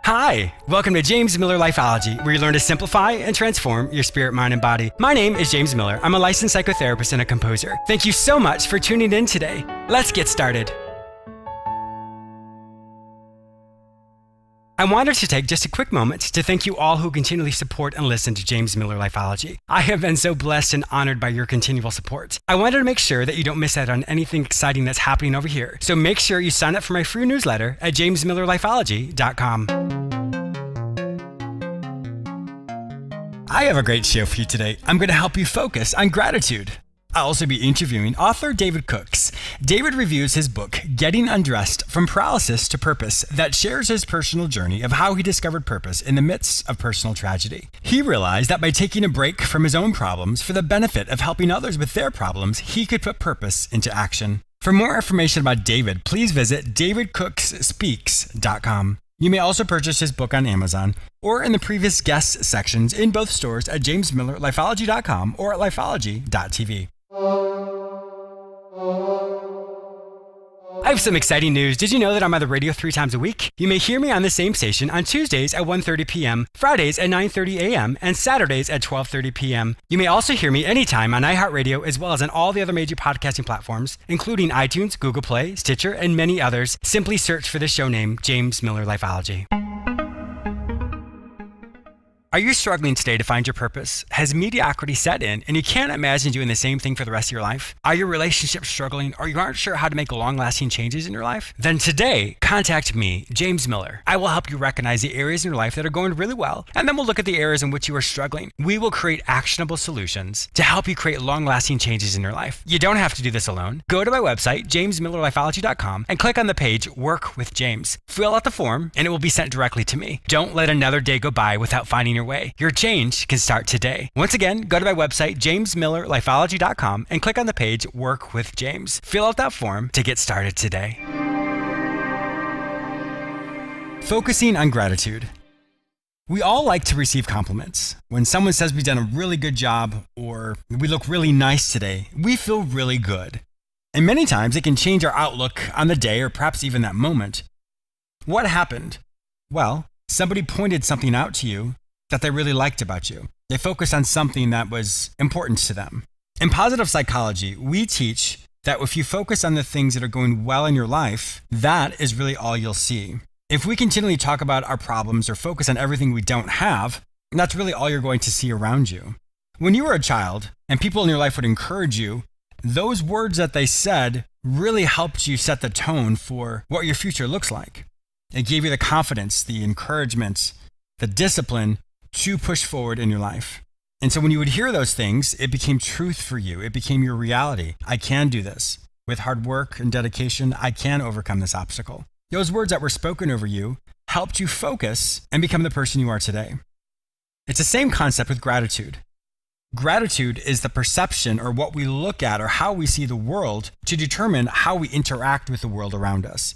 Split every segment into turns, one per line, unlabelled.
Hi, welcome to James Miller Lifeology, where you learn to simplify and transform your spirit, mind, and body. My name is James Miller. I'm a licensed psychotherapist and a composer. Thank you so much for tuning in today. Let's get started. I wanted to take just a quick moment to thank you all who continually support and listen to James Miller Lifeology. I have been so blessed and honored by your continual support. I wanted to make sure that you don't miss out on anything exciting that's happening over here. So make sure you sign up for my free newsletter at jamesmillerlifeology.com. I have a great show for you today. I'm going to help you focus on gratitude. I'll also be interviewing author David Cooks. David reviews his book, Getting Undressed, From Paralysis to Purpose, that shares his personal journey of how he discovered purpose in the midst of personal tragedy. He realized that by taking a break from his own problems for the benefit of helping others with their problems, he could put purpose into action. For more information about David, please visit davidcooksspeaks.com. You may also purchase his book on Amazon or in the previous guest sections in both stores at jamesmillerlifeology.com or at lifeology.tv. I have some exciting news. Did you know that I'm on the radio 3 times a week? You may hear me on the same station on Tuesdays at 1:30 p.m., Fridays at 9:30 a.m., and Saturdays at 12:30 p.m. You may also hear me anytime on iHeartRadio as well as on all the other major podcasting platforms, including iTunes, Google Play, Stitcher, and many others. Simply search for the show name, James Miller Lifeology. Are you struggling today to find your purpose? Has mediocrity set in and you can't imagine doing the same thing for the rest of your life? Are your relationships struggling or you aren't sure how to make long-lasting changes in your life? Then today, contact me, James Miller. I will help you recognize the areas in your life that are going really well, and then we'll look at the areas in which you are struggling. We will create actionable solutions to help you create long-lasting changes in your life. You don't have to do this alone. Go to my website, jamesmillerlifeology.com, and click on the page Work with James. Fill out the form, and it will be sent directly to me. Don't let another day go by without finding your way. Your change can start today. Once again, go to my website, jamesmillerlifeology.com, and click on the page Work with James. Fill out that form to get started today. Focusing on gratitude. We all like to receive compliments. When someone says we've done a really good job or we look really nice today, we feel really good. And many times it can change our outlook on the day or perhaps even that moment. What happened? Well, somebody pointed something out to you that they really liked about you. They focused on something that was important to them. In positive psychology, we teach that if you focus on the things that are going well in your life, that is really all you'll see. If we continually talk about our problems or focus on everything we don't have, that's really all you're going to see around you. When you were a child and people in your life would encourage you, those words that they said really helped you set the tone for what your future looks like. It gave you the confidence, the encouragement, the discipline to push forward in your life. And so when you would hear those things, it became truth for you. It became your reality. I can do this. With hard work and dedication, I can overcome this obstacle. Those words that were spoken over you helped you focus and become the person you are today. It's the same concept with gratitude. Gratitude is the perception or what we look at or how we see the world to determine how we interact with the world around us.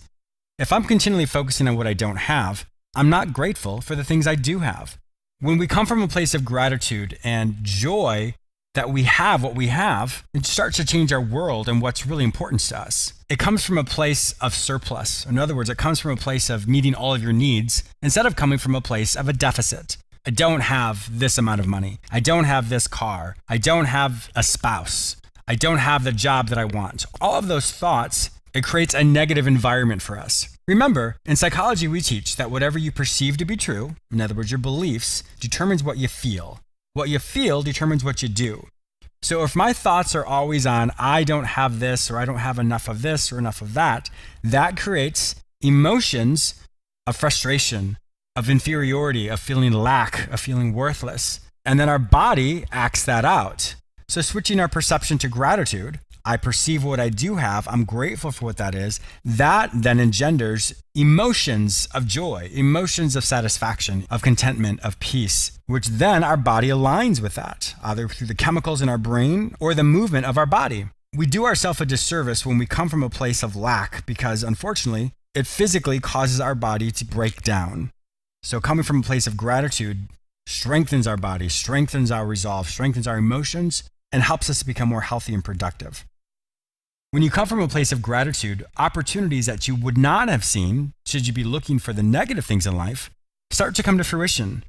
If I'm continually focusing on what I don't have, I'm not grateful for the things I do have. When we come from a place of gratitude and joy that we have what we have, it starts to change our world and what's really important to us. It comes from a place of surplus. In other words, it comes from a place of meeting all of your needs instead of coming from a place of a deficit. I don't have this amount of money. I don't have this car. I don't have a spouse. I don't have the job that I want. All of those thoughts, it creates a negative environment for us. Remember, in psychology, we teach that whatever you perceive to be true, in other words, your beliefs, determines what you feel. What you feel determines what you do. So if my thoughts are always on, I don't have this, or I don't have enough of this, or enough of that, that creates emotions of frustration, of inferiority, of feeling lack, of feeling worthless. And then our body acts that out. So switching our perception to gratitude, I perceive what I do have, I'm grateful for what that is, that then engenders emotions of joy, emotions of satisfaction, of contentment, of peace, which then our body aligns with that, either through the chemicals in our brain or the movement of our body. We do ourselves a disservice when we come from a place of lack because, unfortunately, it physically causes our body to break down. So coming from a place of gratitude strengthens our body, strengthens our resolve, strengthens our emotions, and helps us to become more healthy and productive. When you come from a place of gratitude, opportunities that you would not have seen should you be looking for the negative things in life start to come to fruition.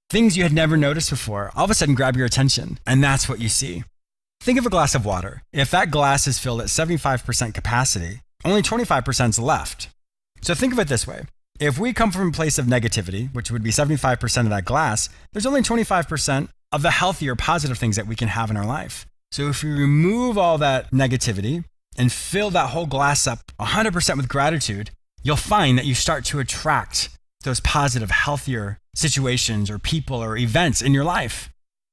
Things you had never noticed before all of a sudden grab your attention, and that's what you see. Think of a glass of water. If that glass is filled at 75% capacity, only 25% is left. So think of it this way. If we come from a place of negativity, which would be 75% of that glass, there's only 25% of the healthier, positive things that we can have in our life. So if we remove all that negativity and fill that whole glass up 100% with gratitude, you'll find that you start to attract those positive, healthier situations or people or events in your life.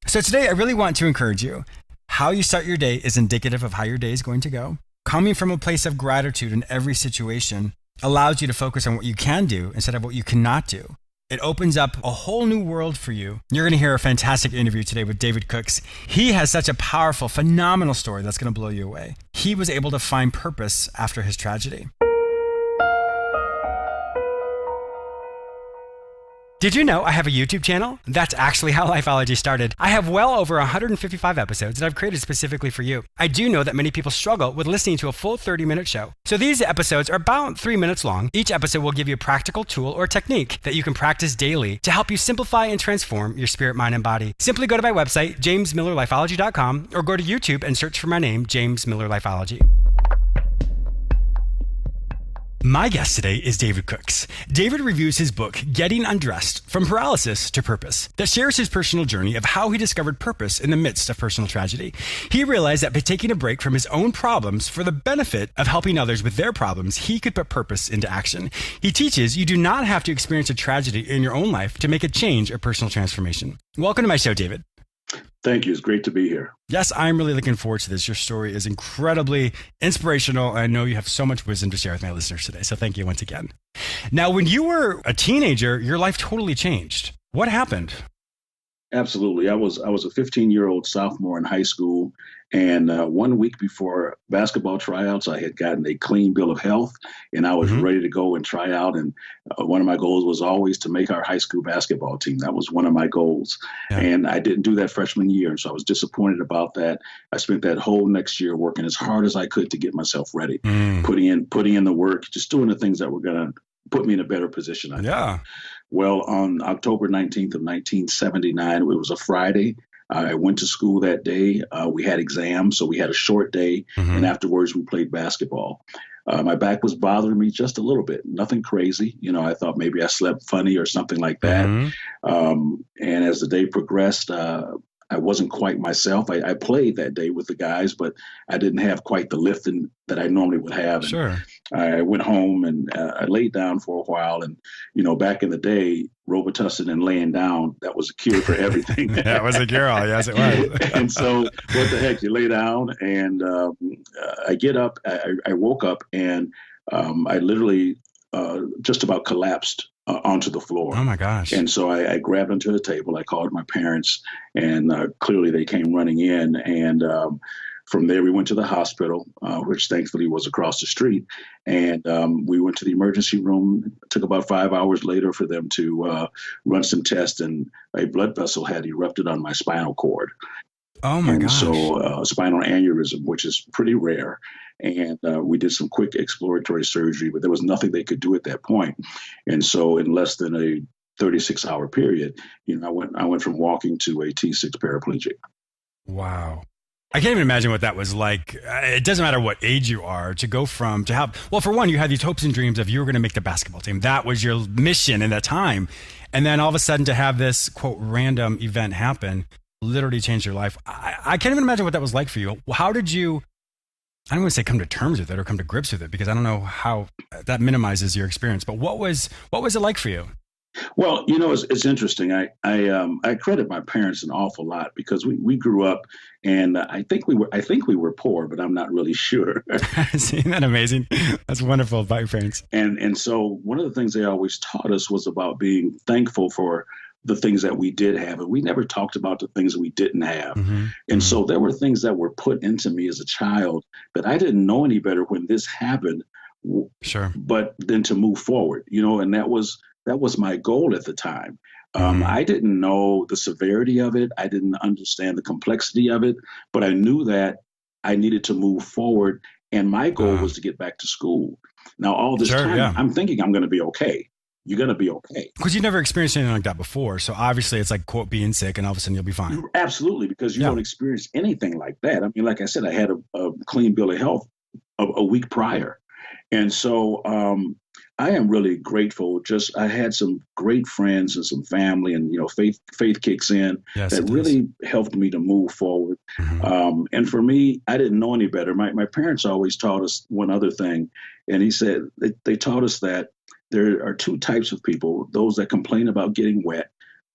So today, I really want to encourage you. How you start your day is indicative of how your day is going to go. Coming from a place of gratitude in every situation allows you to focus on what you can do instead of what you cannot do. It opens up a whole new world for you. You're going to hear a fantastic interview today with David Cooks. He has such a powerful, phenomenal story that's going to blow you away. He was able to find purpose after his tragedy. Did you know I have a YouTube channel? That's actually how Lifeology started. I have well over 155 episodes that I've created specifically for you. I do know that many people struggle with listening to a full 30-minute show. So these episodes are about 3 minutes long. Each episode will give you a practical tool or technique that you can practice daily to help you simplify and transform your spirit, mind, and body. Simply go to my website, jamesmillerlifeology.com, or go to YouTube and search for my name, James Miller Lifeology. My guest today is David Cooks. David reviews his book, Getting Undressed, From Paralysis to Purpose, that shares his personal journey of how he discovered purpose in the midst of personal tragedy. He realized that by taking a break from his own problems for the benefit of helping others with their problems, he could put purpose into action. He teaches you do not have to experience a tragedy in your own life to make a change or personal transformation. Welcome to my show, David.
Thank you. It's great to be here.
Yes, I'm really looking forward to this. Your story is incredibly inspirational. I know you have so much wisdom to share with my listeners today. So thank you once again. Now, when you were a teenager, your life totally changed. What happened?
Absolutely. I was a 15-year-old sophomore in high school, and 1 week before basketball tryouts, I had gotten a clean bill of health, and I was ready to go and try out. And one of my goals was always to make our high school basketball team. That was one of my goals, and I didn't do that freshman year, and so I was disappointed about that. I spent that whole next year working as hard as I could to get myself ready, putting in the work, just doing the things that were going to put me in a better position. I think. Well, on October 19th of 1979, it was a Friday. I went to school that day. We had exams, so we had a short day, and afterwards we played basketball. My back was bothering me just a little bit, nothing crazy. I thought maybe I slept funny or something like that. And as the day progressed, I wasn't quite myself. I played that day with the guys, but I didn't have quite the lifting that I normally would have.
Sure.
I went home and I laid down for a while. And, back in the day, Robitussin and laying down, that was a cure for everything.
That was a cure. Yes, it was.
And so what the heck, you lay down and I get up, I woke up and I literally just about collapsed onto the floor.
Oh my gosh.
And so I grabbed onto the table. I called my parents and clearly they came running in. And from there, we went to the hospital, which thankfully was across the street. And we went to the emergency room. It took about 5 hours later for them to run some tests, and a blood vessel had erupted on my spinal cord.
Oh my gosh.
So spinal aneurysm, which is pretty rare. And we did some quick exploratory surgery, but there was nothing they could do at that point. And so in less than a 36-hour period, I went from walking to a T6 paraplegic.
Wow. I can't even imagine what that was like. It doesn't matter what age you are to go from to have, well, for one, you had these hopes and dreams of you were going to make the basketball team. That was your mission in that time. And then all of a sudden to have this quote random event happen literally changed your life. I can't even imagine what that was like for you. How did you, I don't want to say come to terms with it or come to grips with it, because I don't know how that minimizes your experience, but what was it like for you?
Well, it's interesting. I credit my parents an awful lot because we grew up, and I think we were poor, but I'm not really sure.
Isn't that amazing? That's wonderful about your parents.
And so one of the things they always taught us was about being thankful for the things that we did have, and we never talked about the things that we didn't have. And so there were things that were put into me as a child that I didn't know any better when this happened.
Sure.
But then to move forward, and that was my goal at the time. I didn't know the severity of it. I didn't understand the complexity of it, but I knew that I needed to move forward. And my goal was to get back to school. Now, all this time, I'm thinking I'm going to be okay. you're going to be okay.
Because you've never experienced anything like that before. So obviously it's like, quote, being sick, and all of a sudden you'll be fine.
Absolutely, because you don't experience anything like that. I mean, like I said, I had a clean bill of health a week prior. And so I am really grateful. Just I had some great friends and some family, and faith kicks in.
Yes,
that really helped me to move forward. And for me, I didn't know any better. My parents always taught us one other thing, and he said they taught us that there are two types of people: those that complain about getting wet,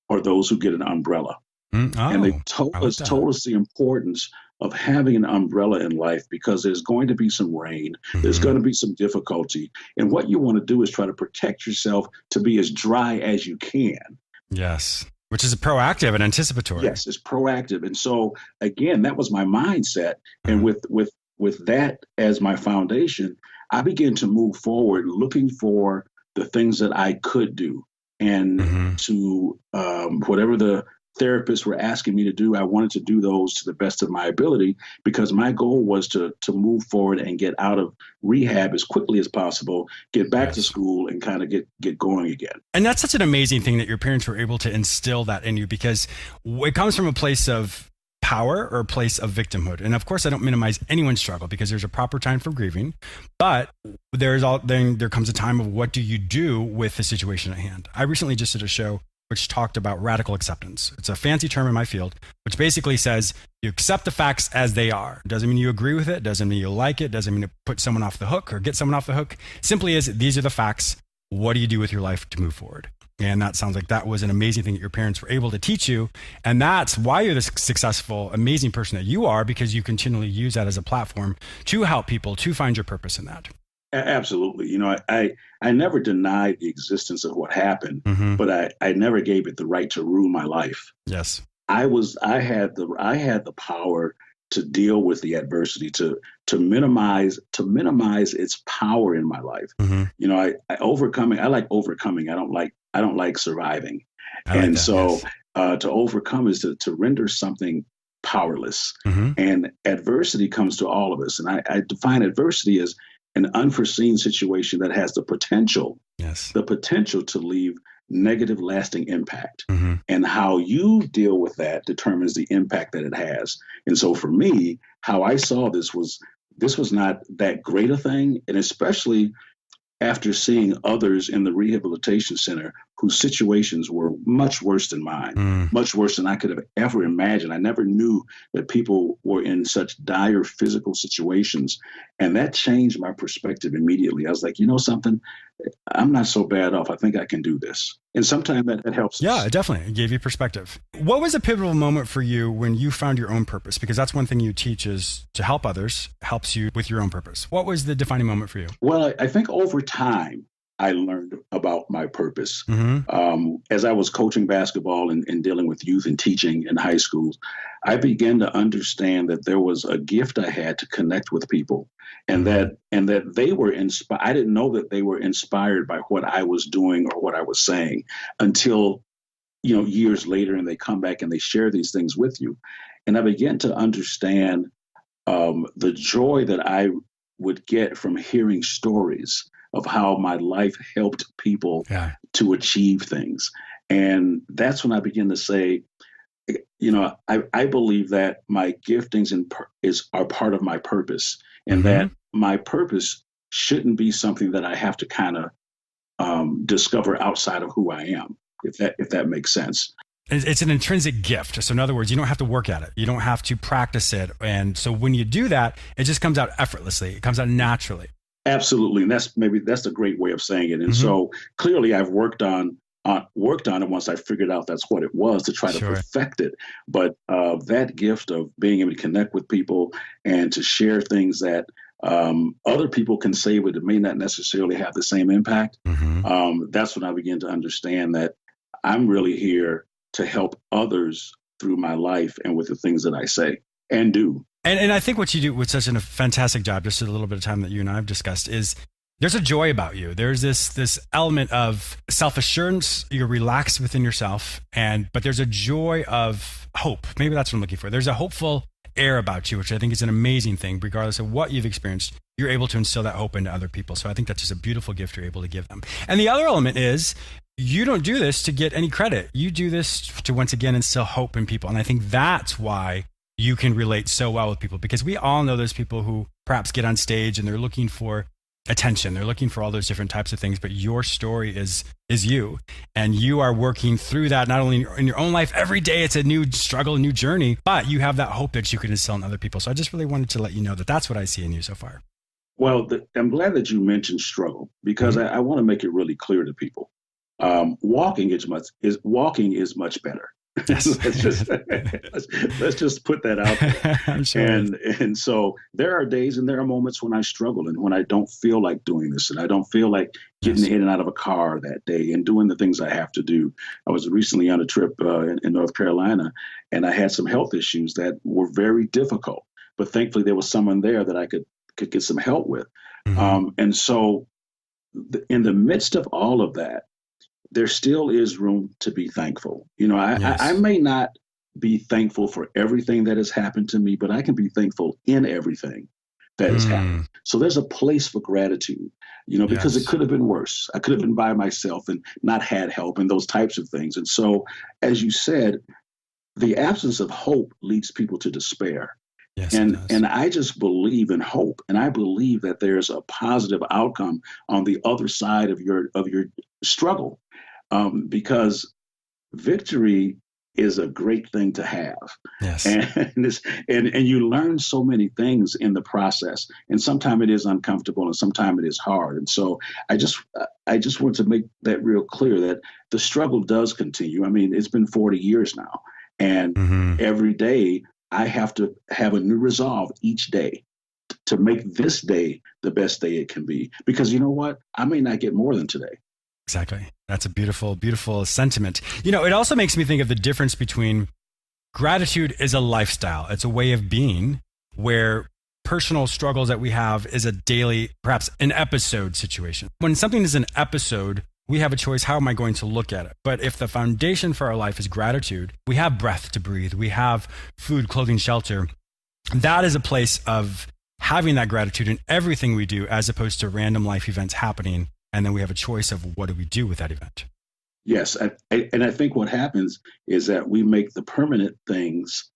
or those who get an umbrella. And they told us the importance of having an umbrella in life, because there's going to be some rain, there's going to be some difficulty. And what you want to do is try to protect yourself to be as dry as you can.
Yes. Which is proactive and anticipatory.
Yes, it's proactive. And so, again, that was my mindset. And with that as my foundation, I began to move forward looking for the things that I could do. And to whatever the therapists were asking me to do, I wanted to do those to the best of my ability, because my goal was to move forward and get out of rehab as quickly as possible, get back to school, and kind of get going again.
And that's such an amazing thing that your parents were able to instill that in you, because it comes from a place of power or a place of victimhood. And of course, I don't minimize anyone's struggle, because there's a proper time for grieving, but then there comes a time of what do you do with the situation at hand. I recently just did a show which talked about radical acceptance. It's a fancy term in my field, which basically says you accept the facts as they are. Doesn't mean you agree with it. Doesn't mean you like it. Doesn't mean to put someone off the hook or get someone off the hook. Simply is, these are the facts. What do you do with your life to move forward? And that sounds like that was an amazing thing that your parents were able to teach you. And that's why you're the successful, amazing person that you are, because you continually use that as a platform to help people to find your purpose in that.
Absolutely. I never denied the existence of what happened, but I never gave it the right to rule my life.
Yes.
I had the power to deal with the adversity, to minimize its power in my life. I like overcoming. I don't like surviving. To overcome is to render something powerless. And adversity comes to all of us. And I define adversity as an unforeseen situation that has the potential to leave negative, lasting impact. And how you deal with that determines the impact that it has. And so for me, how I saw this was not that great a thing. And especially after seeing others in the rehabilitation center whose situations were much worse than mine, much worse than I could have ever imagined. I never knew that people were in such dire physical situations. And that changed my perspective immediately. I was like, something, I'm not so bad off. I think I can do this. And sometimes that helps.
Yeah, it definitely gave you perspective. What was a pivotal moment for you when you found your own purpose? Because that's one thing you teach is to help others, helps you with your own purpose. What was the defining moment for you?
Well, I think over time, I learned about my purpose. As I was coaching basketball and dealing with youth and teaching in high schools, I began to understand that there was a gift I had to connect with people, and that they were inspired. I didn't know that they were inspired by what I was doing or what I was saying until years later, and they come back and they share these things with you. And I began to understand the joy that I would get from hearing stories of how my life helped people to achieve things. And that's when I began to say, I believe that my giftings are part of my purpose, and that my purpose shouldn't be something that I have to kind of discover outside of who I am, if that makes sense.
It's an intrinsic gift. So in other words, you don't have to work at it. You don't have to practice it. And so when you do that, it just comes out effortlessly. It comes out naturally.
Absolutely. And that's a great way of saying it. And so clearly I've worked on it once I figured out that's what it was, to try to perfect it. But that gift of being able to connect with people and to share things that other people can say, but it may not necessarily have the same impact. That's when I began to understand that I'm really here to help others through my life and with the things that I say and do.
And I think what you do with such a fantastic job, just a little bit of time that you and I have discussed, is There's a joy about you. There's this element of self-assurance. You're relaxed within yourself, but there's a joy of hope. Maybe that's what I'm looking for. There's a hopeful air about you, which I think is an amazing thing. Regardless of what you've experienced, you're able to instill that hope into other people. So I think that's just a beautiful gift you're able to give them. And the other element is you don't do this to get any credit. You do this to, once again, instill hope in people. And I think that's why you can relate so well with people, because we all know those people who perhaps get on stage and they're looking for attention. They're looking for all those different types of things, but your story is you, and you are working through that not only in your own life every day. It's a new struggle, a new journey, but you have that hope that you can instill in other people. So I just really wanted to let you know that that's what I see in you so far.
Well, I'm glad that you mentioned struggle, because I want to make it really clear to people. Walking is much better.
Yes.
let's just put that out there.
I'm sure.
And so there are days and there are moments when I struggle and when I don't feel like doing this, and I don't feel like getting in and out of a car that day and doing the things I have to do. I was recently on a trip in North Carolina, and I had some health issues that were very difficult, but thankfully there was someone there that I could get some help with. And so in the midst of all of that, there still is room to be thankful. I may not be thankful for everything that has happened to me, but I can be thankful in everything that has happened. So there's a place for gratitude, because it could have been worse. I could have been by myself and not had help and those types of things. And so, as you said, the absence of hope leads people to despair.
Yes,
and I just believe in hope, and I believe that there's a positive outcome on the other side of your struggle, because victory is a great thing to have.
Yes,
and you learn so many things in the process, and sometimes it is uncomfortable, and sometimes it is hard. And so I just want to make that real clear that the struggle does continue. I mean, it's been 40 years now, and every day I have to have a new resolve each day to make this day the best day it can be. Because you know what? I may not get more than today.
Exactly. That's a beautiful, beautiful sentiment. It also makes me think of the difference between gratitude is a lifestyle. It's a way of being, where personal struggles that we have is a daily, perhaps an episode situation. When something is an episode, we have a choice. How am I going to look at it? But if the foundation for our life is gratitude, we have breath to breathe. We have food, clothing, shelter. That is a place of having that gratitude in everything we do, as opposed to random life events happening. And then we have a choice of what do we do with that event.
Yes. And I think what happens is that we make the permanent things,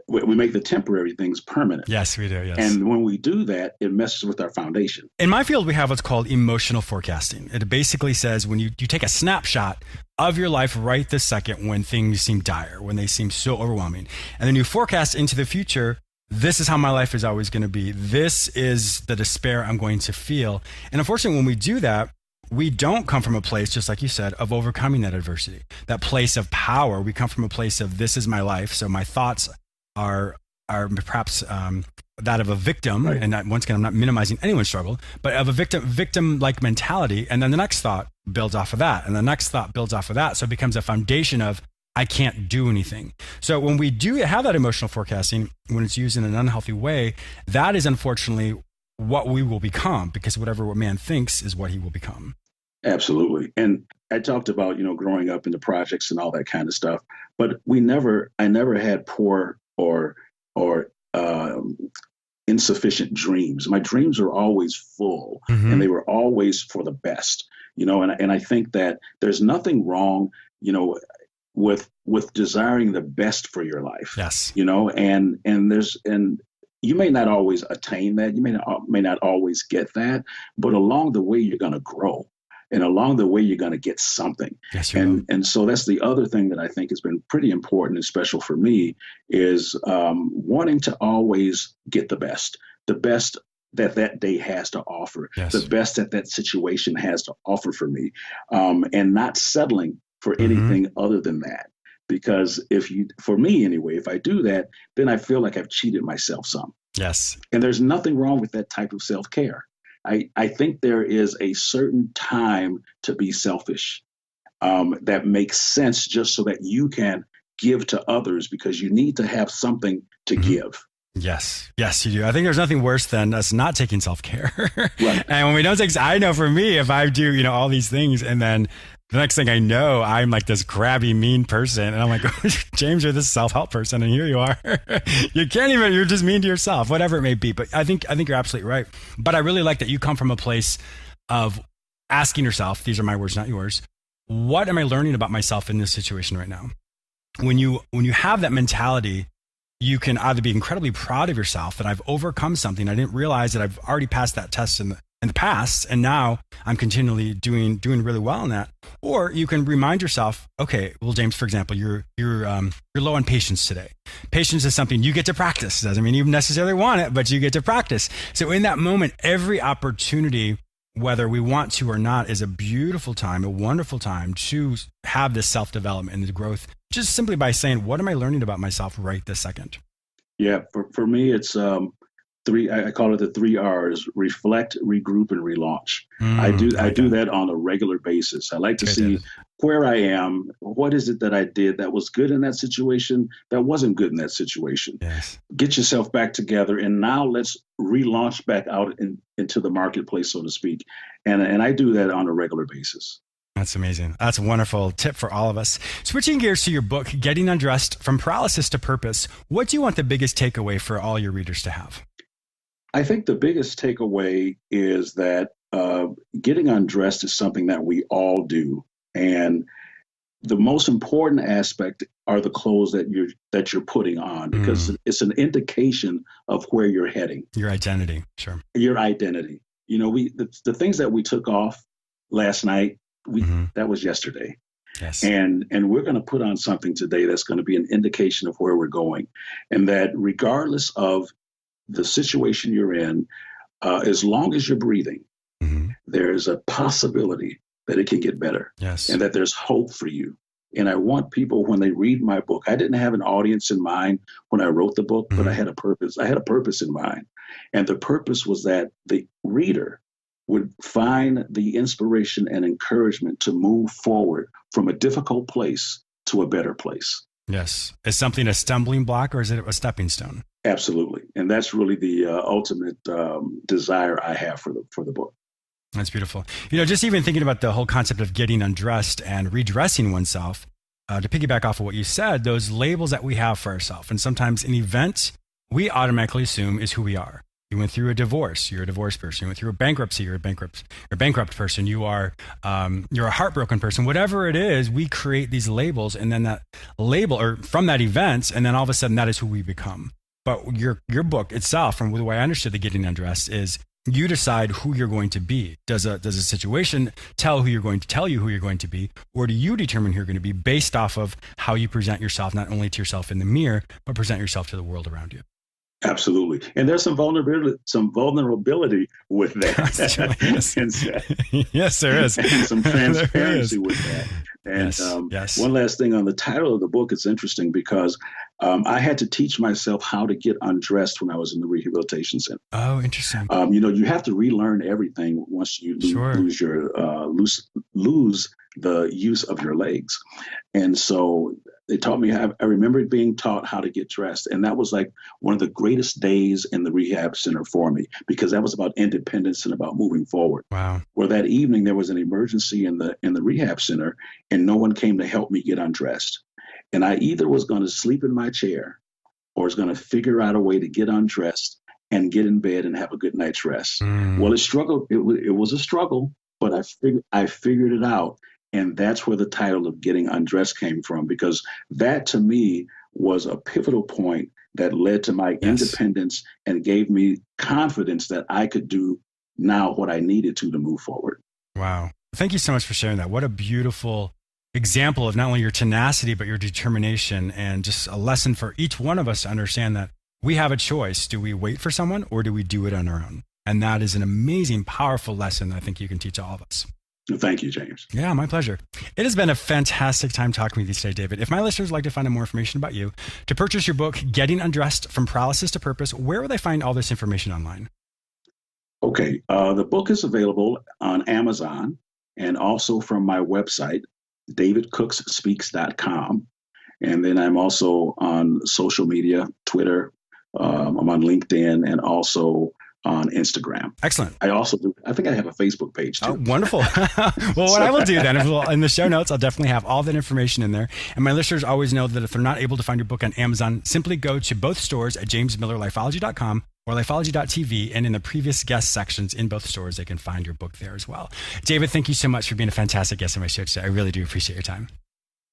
we make the temporary things permanent.
Yes, we do. Yes.
And when we do that, it messes with our foundation.
In my field, we have what's called emotional forecasting. It basically says when you take a snapshot of your life right this second, when things seem dire, when they seem so overwhelming, and then you forecast into the future, this is how my life is always going to be. This is the despair I'm going to feel. And unfortunately, when we do that, we don't come from a place, just like you said, of overcoming that adversity, that place of power. We come from a place of this is my life. So my thoughts are perhaps that of a victim. Right. And once again, I'm not minimizing anyone's struggle, but of a victim-like mentality. And then the next thought builds off of that. And the next thought builds off of that. So it becomes a foundation of, I can't do anything. So when we do have that emotional forecasting, when it's used in an unhealthy way, that is unfortunately what we will become, because whatever what man thinks is what he will become.
Absolutely. And I talked about, growing up in the projects and all that kind of stuff, but I never had poor or insufficient dreams. My dreams were always full, and they were always for the best, and I think that there's nothing wrong, with desiring the best for your life.
Yes.
And you may not always attain that. You may not always get that, but along the way, you're going to grow. And along the way, you're going to get something.
Yes,
and so that's the other thing that I think has been pretty important and special for me is wanting to always get the best that day has to offer,
yes.
the best that situation has to offer for me, and not settling for anything other than that. Because for me anyway, if I do that, then I feel like I've cheated myself some.
Yes.
And there's nothing wrong with that type of self-care. I think there is a certain time to be selfish that makes sense, just so that you can give to others, because you need to have something to give.
Yes. Yes, you do. I think there's nothing worse than us not taking self-care.
Right.
And when we don't take, I know for me, if I do, all these things and then the next thing I know, I'm like this crabby, mean person. And I'm like, oh, James, you're this self-help person. And here you are. You can't even, you're just mean to yourself, whatever it may be. But I think you're absolutely right. But I really like that you come from a place of asking yourself, these are my words, not yours. What am I learning about myself in this situation right now? When you have that mentality, you can either be incredibly proud of yourself that I've overcome something. I didn't realize that I've already passed that test in the past, and now I'm continually doing really well in that. Or you can remind yourself, okay, well, James, for example, you're low on patience today. Patience is something you get to practice. Doesn't mean you necessarily want it, but you get to practice. So in that moment, every opportunity, whether we want to or not, is a beautiful time, a wonderful time to have this self-development and the growth, just simply by saying, what am I learning about myself right this second?
Yeah, for me, it's three. I call it the three R's: reflect, regroup, and relaunch. I do that on a regular basis. I like to see where I am. What is it that I did that was good in that situation, that wasn't good in that situation?
Yes.
Get yourself back together, and now let's relaunch back out into the marketplace, so to speak. And I do that on a regular basis.
That's amazing. That's a wonderful tip for all of us. Switching gears to your book, Getting Undressed, From Paralysis to Purpose, what do you want the biggest takeaway for all your readers to have?
I think the biggest takeaway is that getting undressed is something that we all do. And the most important aspect are the clothes that you're putting on, because it's an indication of where you're heading.
Your identity, sure.
Your identity. The things that we took off last night, that was yesterday.
Yes.
And we're going to put on something today that's going to be an indication of where we're going. And that regardless of the situation you're in, as long as you're breathing, there's a possibility that it can get better.
Yes.
And that there's hope for you. And I want people, when they read my book, I didn't have an audience in mind when I wrote the book, but I had a purpose. I had a purpose in mind. And the purpose was that the reader would find the inspiration and encouragement to move forward from a difficult place to a better place.
Yes. Is something a stumbling block, or is it a stepping stone?
Absolutely. And that's really the ultimate desire I have for the book.
That's beautiful. Just even thinking about the whole concept of getting undressed and redressing oneself, to piggyback off of what you said, those labels that we have for ourselves. And sometimes an event we automatically assume is who we are. You went through a divorce, you're a divorced person. You went through a bankruptcy, you're a bankrupt person. You're a heartbroken person. Whatever it is, we create these labels, and then that label, or from that event, and then all of a sudden that is who we become. But your book itself, from the way I understood the Getting Undressed, is you decide who you're going to be. Does a situation tell you who you're going to be, or do you determine who you're going to be based off of how you present yourself, not only to yourself in the mirror, but present yourself to the world around you?
Absolutely. And there's some vulnerability with that.
Yes, there is.
And some transparency with that. And
yes.
One last thing on the title of the book, it's interesting because I had to teach myself how to get undressed when I was in the rehabilitation center.
Oh, interesting.
You have to relearn everything once you lose the use of your legs. And so they taught me I remember being taught how to get dressed. And that was like one of the greatest days in the rehab center for me, because that was about independence and about moving forward.
Wow.
Well, that evening there was an emergency in the rehab center, and no one came to help me get undressed. And I either was going to sleep in my chair or was going to figure out a way to get undressed and get in bed and have a good night's rest. Well, it was a struggle, but I figured it out. And that's where the title of Getting Undressed came from, because that to me was a pivotal point that led to my independence and gave me confidence that I could do now what I needed to move forward.
Wow. Thank you so much for sharing that. What a beautiful example of not only your tenacity, but your determination, and just a lesson for each one of us to understand that we have a choice. Do we wait for someone, or do we do it on our own? And that is an amazing, powerful lesson that I think you can teach all of us.
Thank you, James.
Yeah, my pleasure. It has been a fantastic time talking with you today, David. If my listeners would like to find out more information about you, to purchase your book, Getting Undressed, From Paralysis to Purpose, where will they find all this information online?
Okay. The book is available on Amazon and also from my website, davidcooksspeaks.com. And then I'm also on social media, Twitter, I'm on LinkedIn and also on Instagram.
Excellent.
I also do, I think I have a Facebook page too.
Oh, wonderful. Well, what I will do then, in the show notes, I'll definitely have all that information in there. And my listeners always know that if they're not able to find your book on Amazon, simply go to both stores at jamesmillerlifeology.com or lifeology.tv. And in the previous guest sections in both stores, they can find your book there as well. David, thank you so much for being a fantastic guest on my show today. I really do appreciate your time.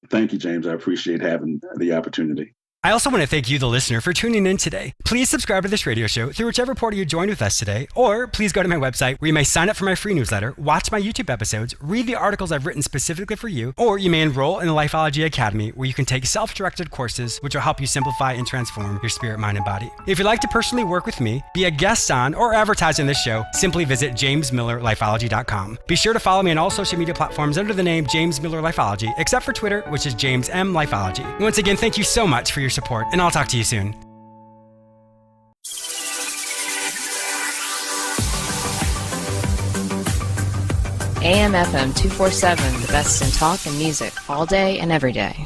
Thank you, James. I appreciate having the opportunity.
I also want to thank you, the listener, for tuning in today. Please subscribe to this radio show through whichever portal you joined with us today, or please go to my website where you may sign up for my free newsletter, watch my YouTube episodes, read the articles I've written specifically for you, or you may enroll in the Lifeology Academy where you can take self-directed courses which will help you simplify and transform your spirit, mind, and body. If you'd like to personally work with me, be a guest on, or advertise on this show, simply visit jamesmillerlifeology.com. Be sure to follow me on all social media platforms under the name James Miller Lifeology, except for Twitter, which is James M. Lifeology. Once again, thank you so much for your support, and I'll talk to you soon.
AM/FM 247, the best in talk and music all day and every day.